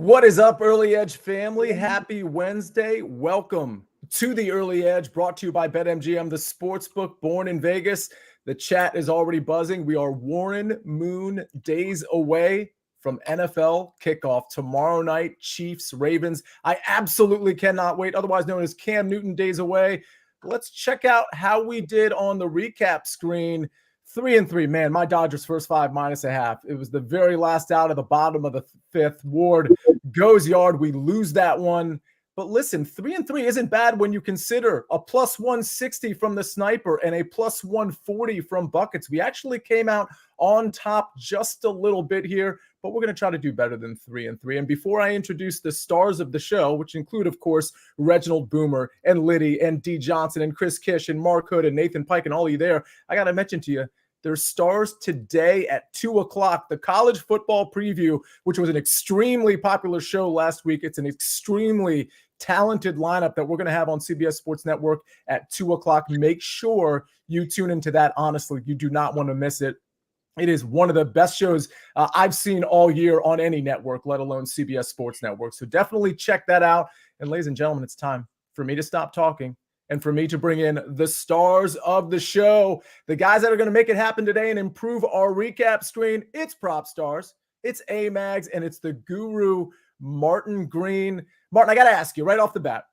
What is up, Early Edge family? Happy Wednesday. Welcome to the Early Edge, brought to you by BetMGM, the sportsbook born in Vegas. The chat is already buzzing. We are Warren Moon days away from NFL kickoff tomorrow night, Chiefs, Ravens. I absolutely cannot wait, otherwise known as Cam Newton days away. Let's check out how we did on the recap screen. 3-3, man. My Dodgers first five -0.5. It was the very last out of the bottom of the fifth. Ward goes yard. We lose that one. But listen, 3-3 isn't bad when you consider a plus 160 from the sniper and a plus 140 from buckets. We actually came out on top just a little bit here, but we're going to try to do better than 3-3. And before I introduce the stars of the show, which include, of course, Reginald Boomer and Liddy and D Johnson and Chris Kish and Mark Hood and Nathan Pike and all of you there, I got to mention to you, there's stars today at 2 o'clock. The college football preview, which was an extremely popular show last week. It's an extremely talented lineup that we're going to have on CBS Sports Network at 2 o'clock. Make sure you tune into that. Honestly, you do not want to miss it. It is one of the best shows I've seen all year on any network, let alone CBS Sports Network. So definitely check that out. And ladies and gentlemen, it's time for me to stop talking and for me to bring in the stars of the show, the guys that are going to make it happen today and improve our recap screen. It's Propstarz, it's Amags, and it's the guru, Martin Green. Martin, I got to ask you right off the bat.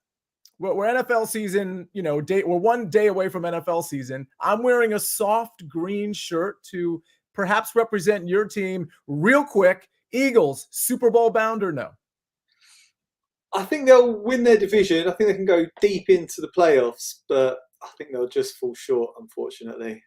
We're NFL season, we're 1 day away from NFL season. I'm wearing a soft green shirt to perhaps represent your team. Real quick, Eagles, Super Bowl bound or no? I think they'll win their division. I think they can go deep into the playoffs, but I think they'll just fall short, unfortunately.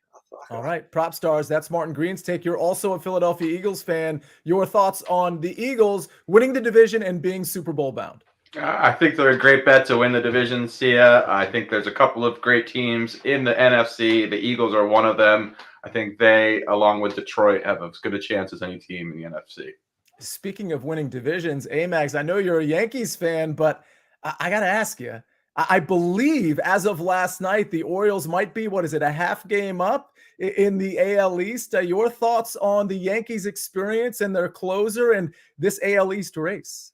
All right, Propstarz, that's Martin Green's take. You're also a Philadelphia Eagles fan. Your thoughts on the Eagles winning the division and being Super Bowl bound? I think they're a great bet to win the division, Sia. I think there's a couple of great teams in the NFC. The Eagles are one of them. I think they, along with Detroit, have as good a chance as any team in the NFC. Speaking of winning divisions, Amags, I know you're a Yankees fan, but I got to ask you, I believe as of last night, the Orioles might be, a half game up in the AL East. Your thoughts on the Yankees experience and their closer and this AL East race?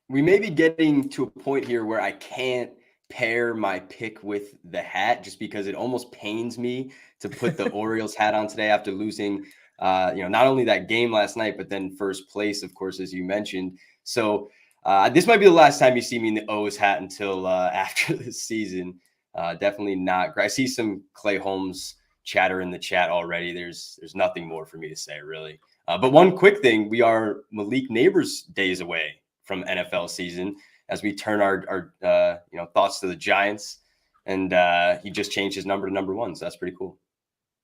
We may be getting to a point here where I can't pair my pick with the hat just because it almost pains me to put the Orioles hat on today after losing not only that game last night, but then first place, of course, as you mentioned. So this might be the last time you see me in the O's hat until after this season. Definitely not great. I see some Clay Holmes chatter in the chat already. There's nothing more for me to say, really. But one quick thing, we are Malik Neighbors days away from NFL season as we turn our thoughts to the Giants. And he just changed his number to number 1. So that's pretty cool.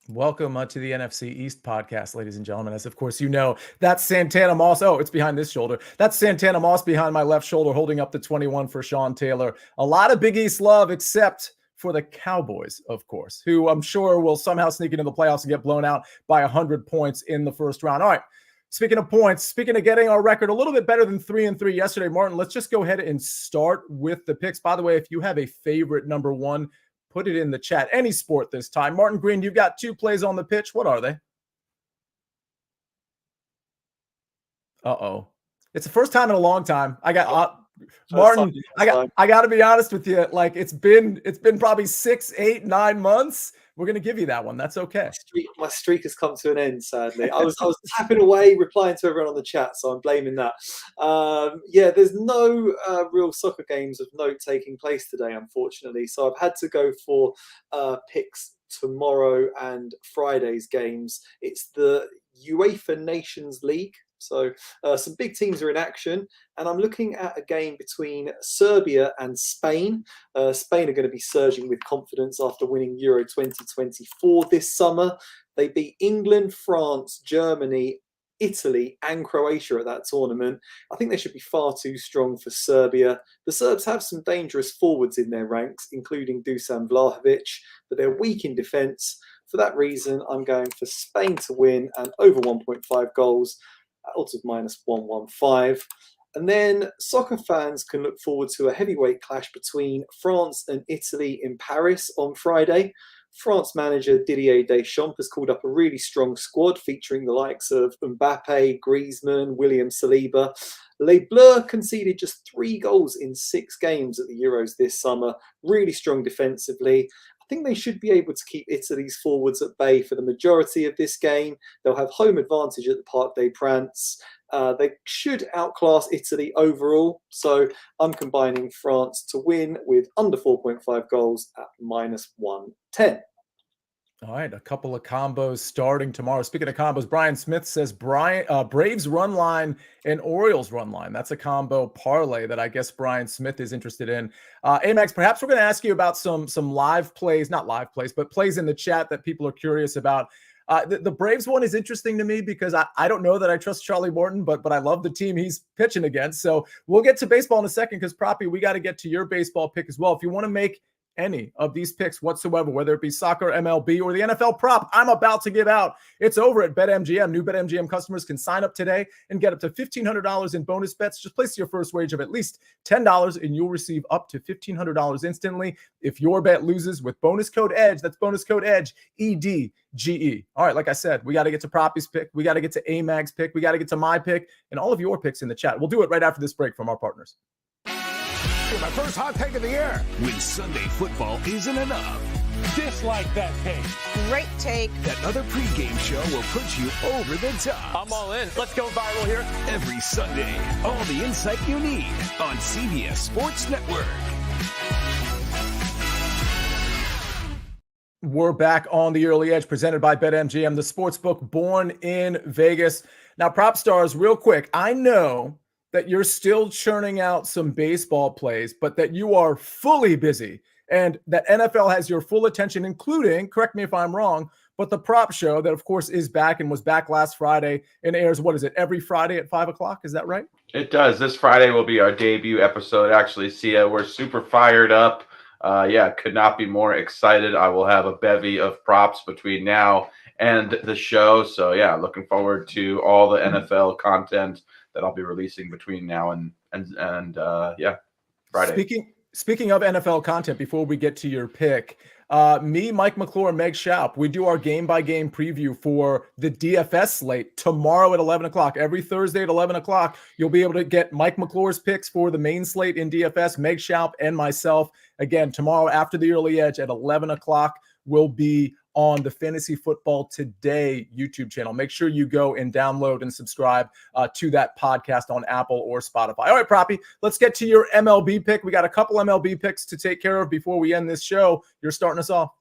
Welcome to the NFC East podcast, ladies and gentlemen. As of course you know, that's Santana Moss. Oh, it's behind this shoulder. That's Santana Moss behind my left shoulder, holding up the 21 for Sean Taylor. A lot of Big East love, except for the Cowboys, of course, who I'm sure will somehow sneak into the playoffs and get blown out by 100 points in the first round. All right. Speaking of points, speaking of getting our record a little bit better than 3-3 yesterday, Martin, let's just go ahead and start with the picks. By the way, if you have a favorite number 1, put it in the chat. Any sport this time. Martin Green, you've got 2 plays on the pitch. What are they? Uh-oh. It's the first time in a long time. I got Martin, I got to be honest with you. Like it's been probably 6, 8, 9 months. We're going to give you that one. That's okay. My streak has come to an end, sadly. I was tapping away, replying to everyone on the chat, so I'm blaming that. There's no real soccer games of note taking place today, unfortunately. So I've had to go for picks tomorrow and Friday's games. It's the UEFA Nations League. So some big teams are in action, and I'm looking at a game between Serbia and Spain. Spain are going to be surging with confidence after winning Euro 2024 this summer. They beat England, France, Germany, Italy and Croatia at that tournament. I think they should be far too strong for Serbia. The Serbs have some dangerous forwards in their ranks, including Dusan Vlahovic, but they're weak in defence. For that reason, I'm going for Spain to win and over 1.5 goals. Odds of -115. And then soccer fans can look forward to a heavyweight clash between France and Italy in Paris on Friday. France manager Didier Deschamps has called up a really strong squad featuring the likes of Mbappe, Griezmann, William Saliba. Les Bleus conceded just 3 goals in 6 games at the Euros this summer. Really strong defensively. I think they should be able to keep Italy's forwards at bay for the majority of this game. They'll have home advantage at the Parc des Princes. They should outclass Italy overall. So I'm combining France to win with under 4.5 goals at -110. All right, a couple of combos starting tomorrow. Speaking of combos, Brian Smith says Braves run line and Orioles run line. That's a combo parlay that I guess Brian Smith is interested in. Amags, perhaps we're going to ask you about some live plays, not live plays, but plays in the chat that people are curious about. The Braves one is interesting to me because I don't know that I trust Charlie Morton, but I love the team he's pitching against. So we'll get to baseball in a second because, Proppy, we got to get to your baseball pick as well. If you want to make any of these picks whatsoever, whether it be soccer, MLB, or the NFL prop I'm about to give out, it's over at BetMGM. New BetMGM customers can sign up today and get up to $1,500 in bonus bets. Just place your first wage of at least $10 and you'll receive up to $1,500 instantly if your bet loses with bonus code EDGE. That's bonus code EDGE, EDGE. All right, like I said, we got to get to Proppy's pick. We got to get to Amag's pick. We got to get to my pick and all of your picks in the chat. We'll do it right after this break from our partners. My first hot take of the year. When Sunday football isn't enough. Dislike that take. Great take. That other pregame show will put you over the top. I'm all in. Let's go viral here. Every Sunday, all the insight you need on CBS Sports Network. We're back on the Early Edge presented by BetMGM, the sportsbook born in Vegas. Now, Propstarz, real quick, I know that you're still churning out some baseball plays, but that you are fully busy and that NFL has your full attention, including, correct me if I'm wrong, but the prop show that, of course, is back and was back last Friday and airs, what is it, every Friday at 5 o'clock? Is that right? It does. This Friday will be our debut episode. Actually, Sia, we're super fired up. Could not be more excited. I will have a bevy of props between now and the show. So, looking forward to all the NFL content that I'll be releasing between now and Friday. Speaking of NFL content, before we get to your pick, me, Mike McClure, and Meg Schaup, we do our game-by-game preview for the DFS slate tomorrow at 11 o'clock. Every Thursday at 11 o'clock, you'll be able to get Mike McClure's picks for the main slate in DFS, Meg Schaup, and myself. Again, tomorrow after the Early Edge at 11 o'clock, we'll be on the Fantasy Football Today YouTube channel. Make sure you go and download and subscribe to that podcast on Apple or Spotify. All right, Proppy, let's get to your MLB pick. We got a couple MLB picks to take care of before we end this show. You're starting us off.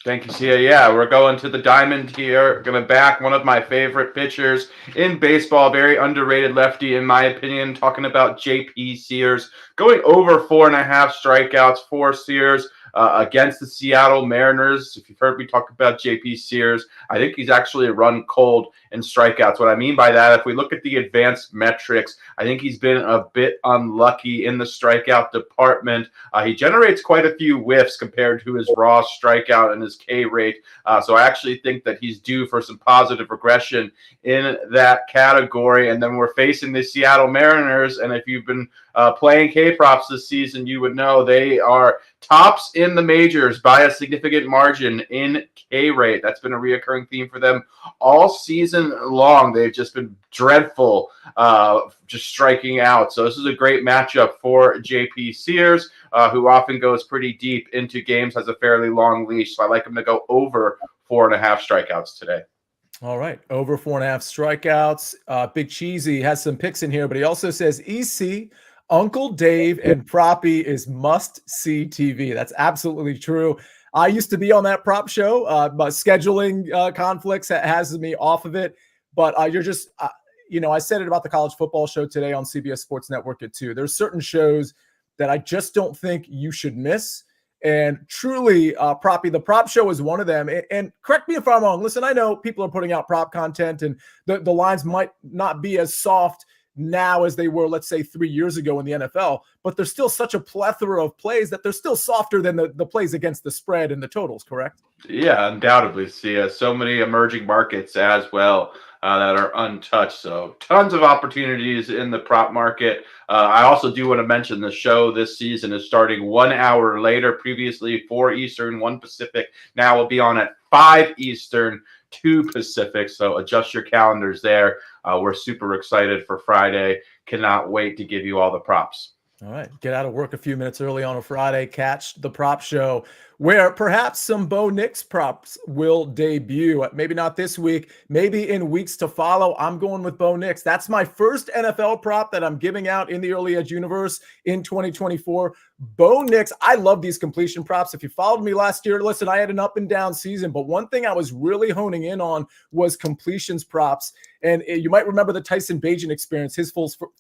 Thank you, Sia. Yeah, we're going to the diamond here. Going to back one of my favorite pitchers in baseball, very underrated lefty, in my opinion, talking about J.P. Sears. Going over 4.5 strikeouts for Sears against the Seattle Mariners. If you've heard me talk about J.P. Sears, I think he's actually run cold in strikeouts. What I mean by that, if we look at the advanced metrics, I think he's been a bit unlucky in the strikeout department. He generates quite a few whiffs compared to his raw strikeout and his K rate. So I actually think that he's due for some positive regression in that category. And then we're facing the Seattle Mariners. And if you've been playing K-props this season, you would know they are tops in the majors by a significant margin in K rate. That's been a reoccurring theme for them all season long. They've just been dreadful, just striking out. So this is a great matchup for J.P. Sears, who often goes pretty deep into games, has a fairly long leash. So I like him to go over 4.5 strikeouts today. All right, over 4.5 strikeouts. Big Cheesy has some picks in here, but he also says EC, Uncle Dave, and Proppy is must-see TV. That's absolutely true. I used to be on that prop show, but scheduling conflicts has me off of it. But you're just, I said it about the college football show today on CBS Sports Network at 2. There's certain shows that I just don't think you should miss. And truly, Proppy, the prop show is one of them. And correct me if I'm wrong. Listen, I know people are putting out prop content and the lines might not be as soft now as they were, let's say, 3 years ago in the NFL, but there's still such a plethora of plays that they're still softer than the plays against the spread and the totals, correct? Yeah, undoubtedly. See, so many emerging markets as well that are untouched. So tons of opportunities in the prop market. I also do want to mention the show this season is starting 1 hour later, previously 4 Eastern, 1 Pacific. Now will be on at 5 Eastern 2 Pacific. So adjust your calendars there. We're super excited for Friday. Cannot wait to give you all the props. All right. Get out of work a few minutes early on a Friday. Catch the prop show where perhaps some Bo Nix props will debut. Maybe not this week, maybe in weeks to follow. I'm going with Bo Nix. That's my first NFL prop that I'm giving out in the Early Edge universe in 2024. Bo Nix. I love these completion props. If you followed me last year, listen, I had an up and down season, but one thing I was really honing in on was completions props. And you might remember the Tyson Bagent experience, his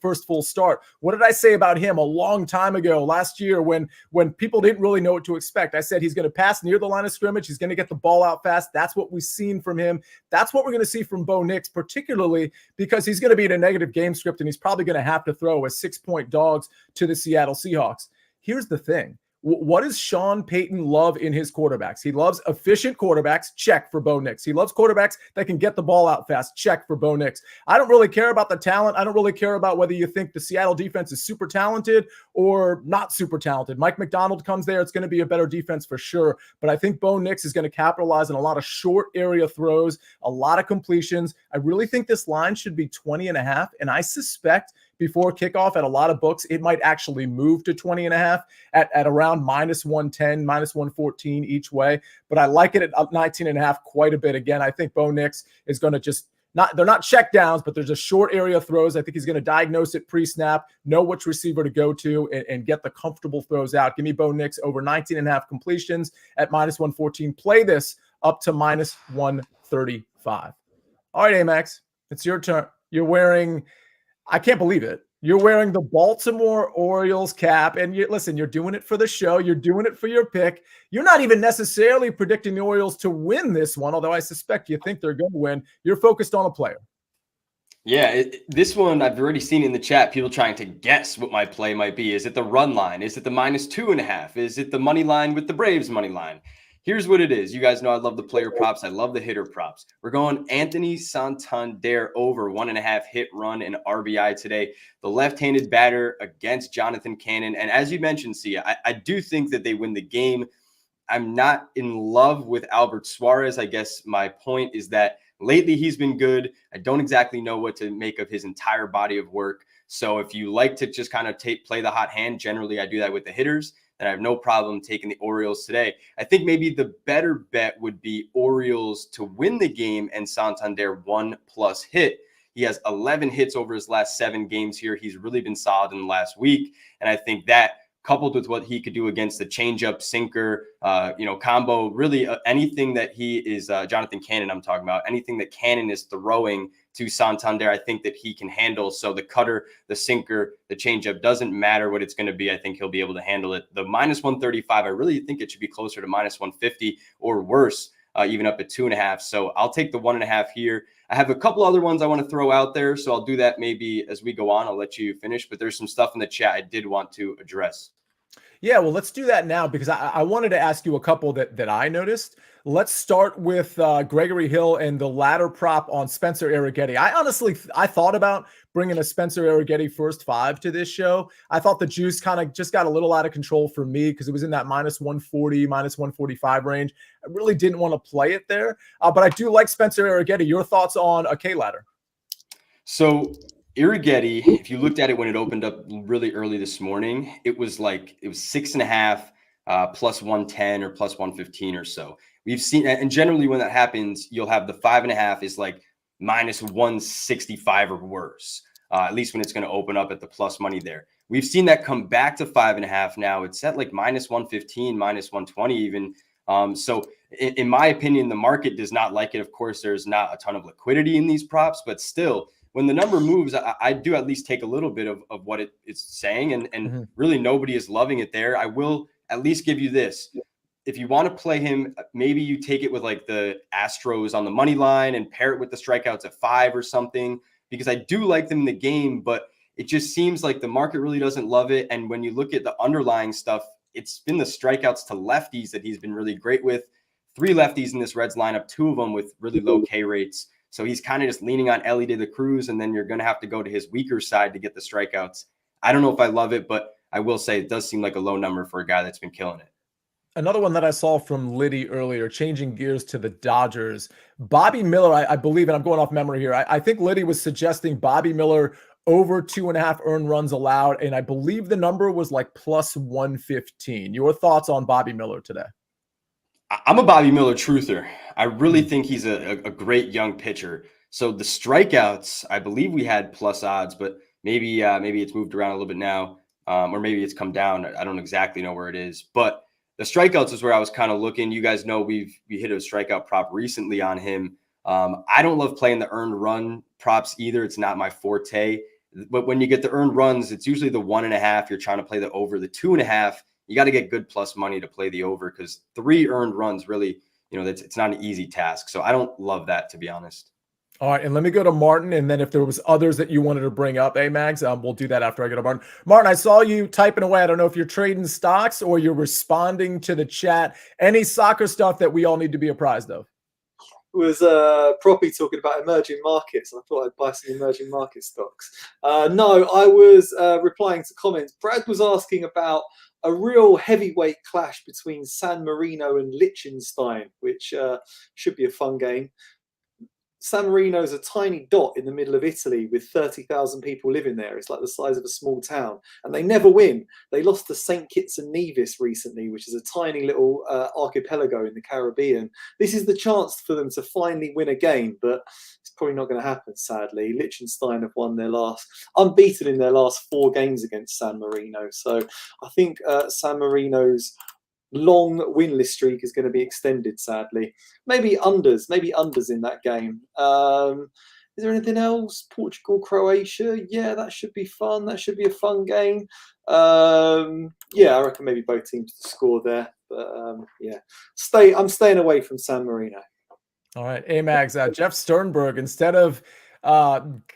first full start. What did I say about him a long time ago last year when people didn't really know what to expect? I said he's going to pass near the line of scrimmage. He's going to get the ball out fast. That's what we've seen from him. That's what we're going to see from Bo Nix, particularly because he's going to be in a negative game script and he's probably going to have to throw as 6-point dogs to the Seattle Seahawks. Here's the thing. What does Sean Payton love in his quarterbacks? He loves efficient quarterbacks. Check for Bo Nix. He loves quarterbacks that can get the ball out fast. Check for Bo Nix. I don't really care about the talent. I don't really care about whether you think the Seattle defense is super talented or not super talented. Mike McDonald comes there. It's going to be a better defense for sure. But I think Bo Nix is going to capitalize on a lot of short area throws, a lot of completions. I really think this line should be 20.5. And I suspect before kickoff at a lot of books, it might actually move to 20.5 at around -110, -114 each way. But I like it at up 19.5 quite a bit. Again, I think Bo Nix is going to just they're not check downs, but there's a short area throws. I think he's going to diagnose it pre-snap, know which receiver to go to, and get the comfortable throws out. Give me Bo Nix over 19.5 completions at -114. Play this up to -135. All right, Amags, it's your turn. You're wearing, I can't believe it, you're wearing the Baltimore Orioles cap. And listen, you're doing it for the show. You're doing it for your pick. You're not even necessarily predicting the Orioles to win this one, although I suspect you think they're going to win. You're focused on a player. Yeah, this one I've already seen in the chat, people trying to guess what my play might be. Is it the run line? Is it the -2.5? Is it the money line with the Braves money line? Here's what it is. You guys know I love the player props. I love the hitter props. We're going Anthony Santander over 1.5 hit run and RBI today. The left-handed batter against Jonathan Cannon. And as you mentioned, Sia, I do think that they win the game. I'm not in love with Albert Suarez. I guess my point is that lately he's been good. I don't exactly know what to make of his entire body of work. So if you like to just kind of play the hot hand, generally I do that with the hitters. And I have no problem taking the Orioles today. I think maybe the better bet would be Orioles to win the game and Santander 1+ hit. He has 11 hits over his last 7 games here. He's really been solid in the last week. And I think that coupled with what he could do against the changeup, sinker, combo, really anything that he is, Jonathan Cannon I'm talking about, anything that Cannon is throwing to Santander, I think that he can handle. So the cutter, the sinker, the changeup, doesn't matter what it's going to be. I think he'll be able to handle it. The -135, I really think it should be closer to -150 or worse, even up at 2.5. So I'll take the 1.5 here. I have a couple other ones I want to throw out there, so I'll do that maybe as we go on. I'll let you finish, but there's some stuff in the chat I did want to address. Yeah, well, let's do that now because I wanted to ask you a couple that I noticed. Let's start with Gregory Hill and the ladder prop on Spencer Arrighetti. I thought about bringing a Spencer Arrighetti first 5 to this show. I thought the juice kind of just got a little out of control for me because it was in that -140, -145 range. I really didn't want to play it there, but I do like Spencer Arrighetti. Your thoughts on a K ladder? So Arrighetti, if you looked at it when it opened up really early this morning, it was 6.5 +110 or +115 or so. We've seen, and generally when that happens, you'll have the 5.5 is like -165 or worse, at least when it's going to open up at the plus money there. We've seen that come back to 5.5 now. It's at like -115, -120 even. So in my opinion, the market does not like it. Of course, there's not a ton of liquidity in these props, but still, when the number moves, I do at least take a little bit of what it is saying, and really nobody is loving it there. I will at least give you this. If you want to play him, maybe you take it with like the Astros on the money line and pair it with the strikeouts at 5 or something, because I do like them in the game, but it just seems like the market really doesn't love it. And when you look at the underlying stuff, it's been the strikeouts to lefties that he's been really great with. 3 lefties in this Reds lineup, 2 of them with really low K rates. So he's kind of just leaning on Elly De La Cruz, and then you're going to have to go to his weaker side to get the strikeouts. I don't know if I love it, but I will say it does seem like a low number for a guy that's been killing it. Another one that I saw from Liddy earlier, changing gears to the Dodgers. Bobby Miller, I believe, and I'm going off memory here. I think Liddy was suggesting Bobby Miller over 2.5 earned runs allowed, and I believe the number was like plus 115. Your thoughts on Bobby Miller today? I'm a Bobby Miller truther. I really think he's a great young pitcher. So the strikeouts, I believe we had plus odds, but maybe it's moved around a little bit now, or maybe it's come down. I don't exactly know where it is, but the strikeouts is where I was kind of looking. You guys know we hit a strikeout prop recently on him. I don't love playing the earned run props either. It's not my forte. But when you get the earned runs, it's usually the 1.5. You're trying to play the over. The 2.5, you got to get good plus money to play the over, because 3 earned runs really, it's not an easy task. So I don't love that, to be honest. All right, and let me go to Martin, and then if there was others that you wanted to bring up, Mags, we'll do that after I go to Martin. Martin, I saw you typing away. I don't know if you're trading stocks or you're responding to the chat. Any soccer stuff that we all need to be apprised of? It was Proppy talking about emerging markets. I thought I'd buy some emerging market stocks. No, I was replying to comments. Brad was asking about a real heavyweight clash between San Marino and Liechtenstein, which should be a fun game. San Marino is a tiny dot in the middle of Italy with 30,000 people living there. It's like the size of a small town, and they never win. They lost to St. Kitts and Nevis recently, which is a tiny little archipelago in the Caribbean. This is the chance for them to finally win a game, but it's probably not going to happen, sadly. Liechtenstein have won unbeaten in their last 4 games against San Marino. So I think San Marino's long winless streak is going to be extended, sadly. Maybe unders in that game. Is there anything else? Portugal, Croatia. Yeah, that should be fun. That should be a fun game. Yeah, I reckon maybe both teams to score there. But yeah, I'm staying away from San Marino. All right, Mags, Jeff Sternberg, instead of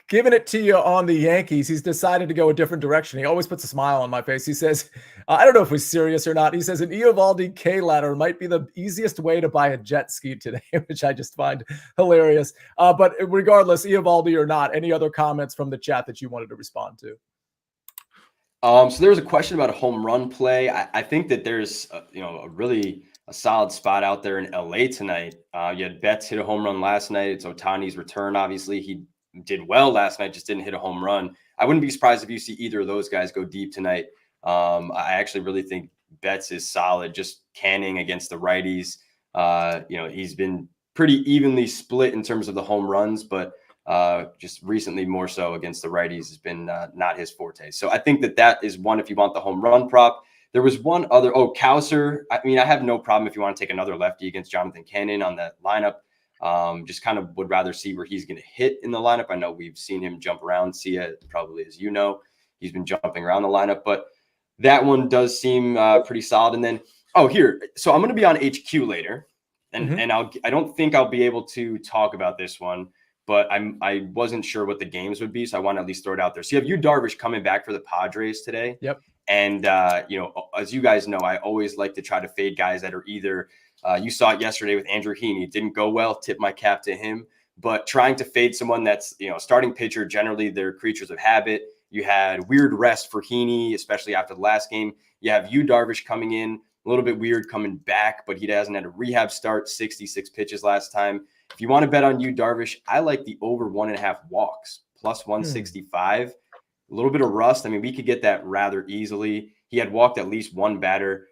giving it to you on the Yankees, he's decided to go a different direction. He always puts a smile on my face. He says, I don't know if he's serious or not. He says an Eovaldi K ladder might be the easiest way to buy a jet ski today, which I just find hilarious. But regardless, Eovaldi or not, any other comments from the chat that you wanted to respond to? So there was a question about a home run play. I think that there's a solid spot out there in LA tonight. You had Betts hit a home run last night. It's Ohtani's return. Obviously, he did well last night, just didn't hit a home run. I wouldn't be surprised if you see either of those guys go deep tonight. I actually really think Betts is solid, just canning against the righties. He's been pretty evenly split in terms of the home runs, but just recently more so against the righties has been not his forte. So I think that is one if you want the home run prop. There was one other, Kowser. I mean, I have no problem if you want to take another lefty against Jonathan Cannon on that lineup. Just kind of would rather see where he's going to hit in the lineup. I know we've seen him jump around. Sia, probably, as you know, he's been jumping around the lineup, but that one does seem pretty solid. And then, so I'm going to be on HQ later, and I don't think I'll be able to talk about this one, but I wasn't sure what the games would be, so I want to at least throw it out there. So you have Yu Darvish coming back for the Padres today. Yep. And, as you guys know, I always like to try to fade guys that are either you saw it yesterday with Andrew Heaney. It didn't go well. Tip my cap to him. But trying to fade someone that's, starting pitcher, generally they're creatures of habit. You had weird rest for Heaney, especially after the last game. You have Yu Darvish coming in, a little bit weird coming back, but he hasn't had a rehab start, 66 pitches last time. If you want to bet on Yu Darvish, I like the over 1.5 walks, plus 165. A little bit of rust. I mean, we could get that rather easily. He had walked at least one batter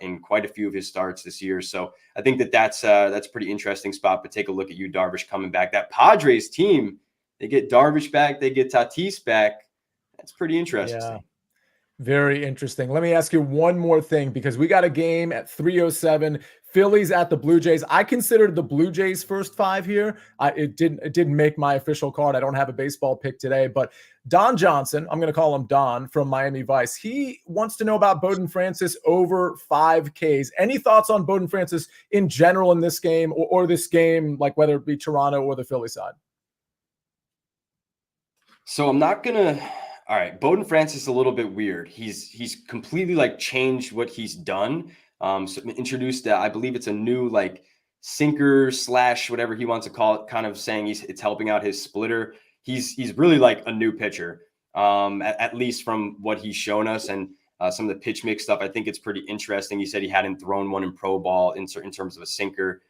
in quite a few of his starts this year. So I think that's a pretty interesting spot. But take a look at Yu Darvish coming back. That Padres team, they get Darvish back. They get Tatis back. That's pretty interesting. Yeah. Very interesting. Let me ask you one more thing, because we got a game at 3:07. Phillies at the Blue Jays. I considered the Blue Jays first 5 here. It didn't make my official card. I don't have a baseball pick today, but Don Johnson, I'm going to call him Don from Miami Vice. He wants to know about Bowden Francis over 5 Ks. Any thoughts on Bowden Francis in general in this game or this game, like whether it be Toronto or the Philly side? So I'm not going to. All right, Bowden Francis is a little bit weird. He's completely changed what he's done. So introduced, I believe it's a new sinker / whatever he wants to call it, kind of saying it's helping out his splitter. He's really a new pitcher, at least from what he's shown us. And some of the pitch mix stuff. I think it's pretty interesting. He said he hadn't thrown one in pro ball in terms of a sinker.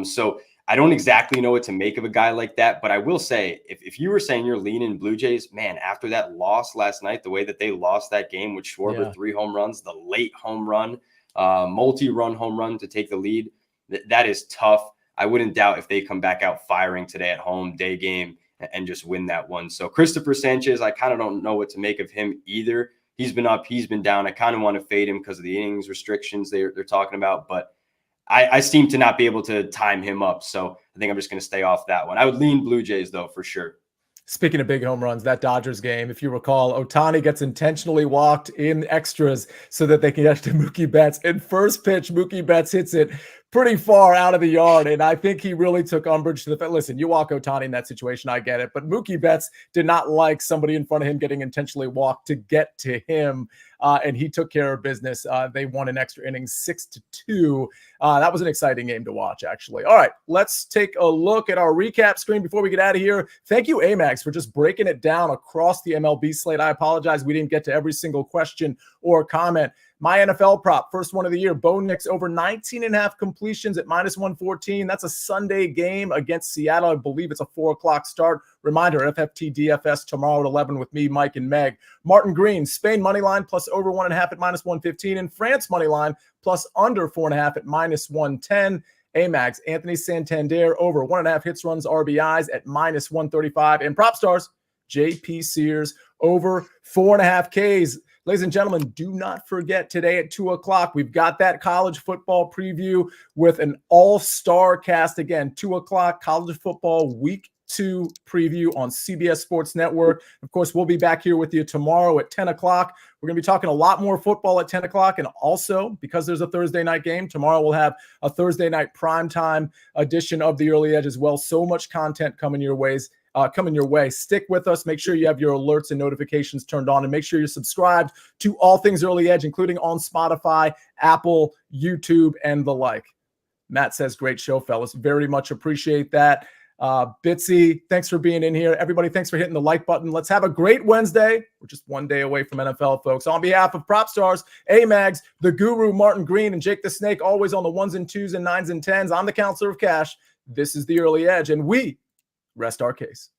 So I don't exactly know what to make of a guy like that, but I will say, if you were saying you're leaning Blue Jays, man, after that loss last night, the way that they lost that game with Schwarber, 3 home runs, the late home run, multi-run home run to take the lead, that is tough. I wouldn't doubt if they come back out firing today at home, day game, and just win that one. So Christopher Sanchez, I kind of don't know what to make of him either. He's been up, he's been down. I kind of want to fade him because of the innings restrictions they're talking about, but I seem to not be able to time him up. So I think I'm just going to stay off that one. I would lean Blue Jays, though, for sure. Speaking of big home runs, that Dodgers game, if you recall, Ohtani gets intentionally walked in extras so that they can get to Mookie Betts. And first pitch, Mookie Betts hits it pretty far out of the yard. And I think he really took umbrage to the fact, listen, you walk Ohtani in that situation, I get it. But Mookie Betts did not like somebody in front of him getting intentionally walked to get to him. And he took care of business. They won an extra inning 6-2. That was an exciting game to watch, actually. All right, let's take a look at our recap screen before we get out of here. Thank you, Amags, for just breaking it down across the MLB slate. I apologize we didn't get to every single question or comment. My NFL prop, first one of the year, Bo Nix over 19.5 completions at -114. That's a Sunday game against Seattle. I believe it's a 4 o'clock start. Reminder, FFT DFS tomorrow at 11 with me, Mike, and Meg. Martin Green, Spain money line plus over 1.5 at -115. And France money line plus under 4.5 at -110. Amags, Anthony Santander over 1.5 hits, runs, RBIs at -135. And PropStarz, JP Sears over 4.5 Ks. Ladies and gentlemen, do not forget today at 2 o'clock, we've got that college football preview with an all-star cast. Again, 2 o'clock, college football week 2 preview on CBS Sports Network. Of course, we'll be back here with you tomorrow at 10 o'clock. We're going to be talking a lot more football at 10 o'clock. And also, because there's a Thursday night game, tomorrow we'll have a Thursday night primetime edition of The Early Edge as well. So much content coming your way. Stick with us. Make sure you have your alerts and notifications turned on, and make sure you're subscribed to all things Early Edge, including on Spotify, Apple, YouTube, and the like. Matt says, great show, fellas. Very much appreciate that. Bitsy, thanks for being in here. Everybody, thanks for hitting the like button. Let's have a great Wednesday. We're just one day away from NFL, folks. On behalf of PropStarz, Amags, the Guru, Martin Green, and Jake the Snake, always on the 1s and 2s and 9s and 10s. I'm the Counselor of Cash. This is The Early Edge, and we rest our case.